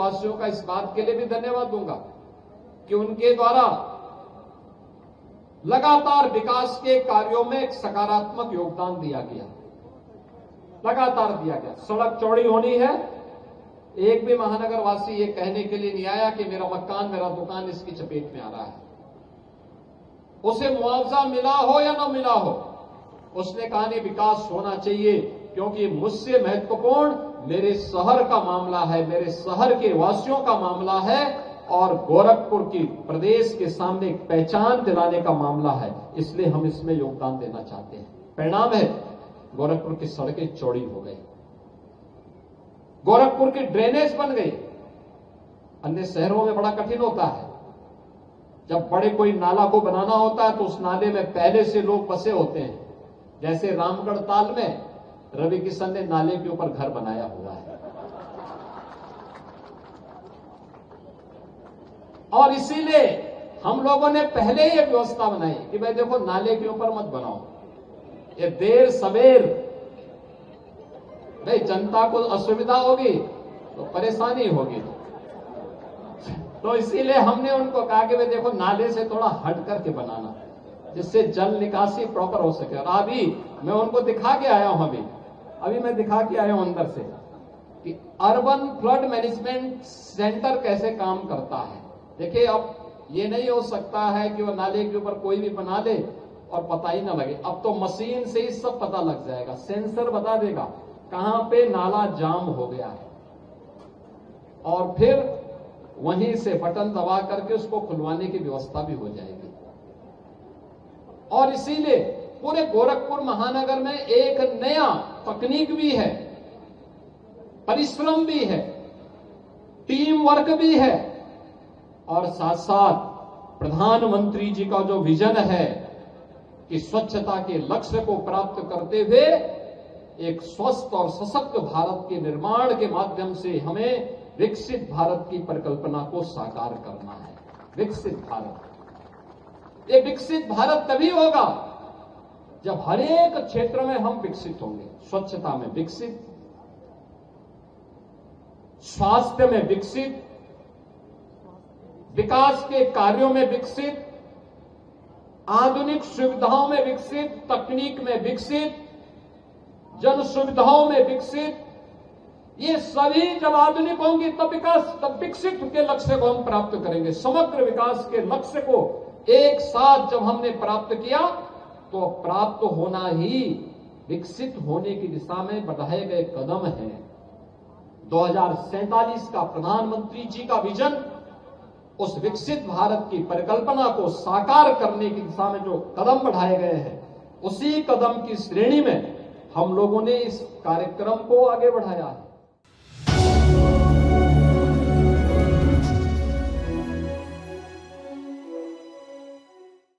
वासियों का इस बात के लिए भी धन्यवाद दूंगा कि उनके द्वारा लगातार विकास के कार्यों में एक सकारात्मक योगदान दिया गया, लगातार दिया गया। सड़क चौड़ी होनी है, एक भी महानगर वासी ये कहने के लिए नहीं आया कि मेरा मकान, मेरा दुकान इसकी चपेट में आ रहा है। उसे मुआवजा मिला हो या न मिला हो, उसने कहा नहीं विकास होना चाहिए, क्योंकि मुझसे महत्वपूर्ण मेरे शहर का मामला है, मेरे शहर के वासियों का मामला है और गोरखपुर की प्रदेश के सामने एक पहचान दिलाने का मामला है, इसलिए हम इसमें योगदान देना चाहते हैं। परिणाम है गोरखपुर की सड़कें चौड़ी हो गई, गोरखपुर की ड्रेनेज बन गई। अन्य शहरों में बड़ा कठिन होता है, जब बड़े कोई नाला को बनाना होता है तो उस नाले में पहले से लोग बसे होते हैं। जैसे रामगढ़ ताल में रवि किशन ने नाले के ऊपर घर बनाया हुआ है, और इसीलिए हम लोगों ने पहले ही एक व्यवस्था बनाई कि भाई देखो नाले के ऊपर मत बनाओ, ये देर सवेर भाई जनता को असुविधा होगी तो परेशानी होगी, तो इसीलिए हमने उनको कहा कि भाई देखो नाले से थोड़ा हट करके बनाना, जिससे जल निकासी प्रॉपर हो सके। और अभी मैं उनको दिखा के आया हूं, अभी मैं दिखा के आया हूं अंदर से कि अर्बन फ्लड मैनेजमेंट सेंटर कैसे काम करता है। देखिए अब ये नहीं हो सकता है कि वो नाले के ऊपर कोई भी बना दे और पता ही ना लगे। अब तो मशीन से ही सब पता लग जाएगा, सेंसर बता देगा कहां पे नाला जाम हो गया है, और फिर वहीं से बटन दबा करके उसको खुलवाने की व्यवस्था भी हो जाएगी। और इसीलिए पूरे गोरखपुर महानगर में एक नया तकनीक भी है, परिश्रम भी है, टीम वर्क भी है, और साथ साथ प्रधानमंत्री जी का जो विजन है कि स्वच्छता के लक्ष्य को प्राप्त करते हुए एक स्वस्थ और सशक्त भारत के निर्माण के माध्यम से हमें विकसित भारत की परिकल्पना को साकार करना है। विकसित भारत, ये विकसित भारत तभी होगा जब हर एक क्षेत्र में हम विकसित होंगे। स्वच्छता में विकसित, स्वास्थ्य में विकसित, विकास के कार्यों में विकसित, आधुनिक सुविधाओं में विकसित, तकनीक में विकसित, जन सुविधाओं में विकसित, ये सभी जब आधुनिक होंगी तब विकास, तब विकसित के लक्ष्य को हम प्राप्त करेंगे। समग्र विकास के लक्ष्य को एक साथ जब हमने प्राप्त किया तो प्राप्त होना ही विकसित होने की दिशा में बढ़ाए गए कदम हैं। 2047 का प्रधानमंत्री जी का विजन उस विकसित भारत की परिकल्पना को साकार करने की दिशा में जो कदम बढ़ाए गए हैं, उसी कदम की श्रेणी में हम लोगों ने इस कार्यक्रम को आगे बढ़ाया है।